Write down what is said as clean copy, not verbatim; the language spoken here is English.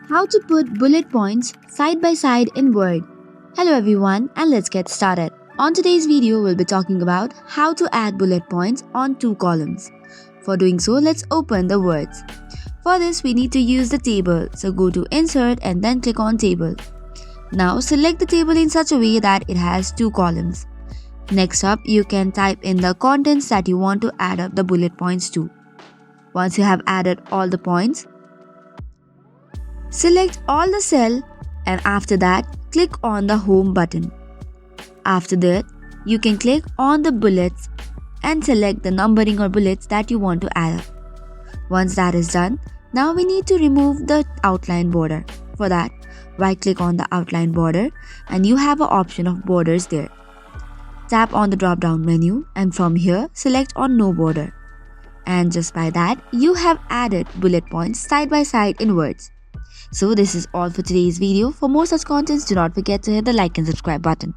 How to put bullet points side by side in Word. Hello everyone, and let's get started. On today's video, we'll be talking about how to add bullet points on two columns. For doing so, let's open the words. For this, we need to use the table, so go to Insert and then click on Table. Now select the table in such a way that it has two columns. Next up, you can type in the contents that you want to add up the bullet points to. Once you have added all the points, select all the cell and after that, click on the Home button. After that, you can click on the bullets and select the numbering or bullets that you want to add up. Once that is done, now we need to remove the outline border. For that, right click on the outline border and you have an option of borders there. Tap on the drop down menu and from here select on no border. And just by that, you have added bullet points side by side in words. So this is all for today's video. For more such contents, do not forget to hit the like and subscribe button.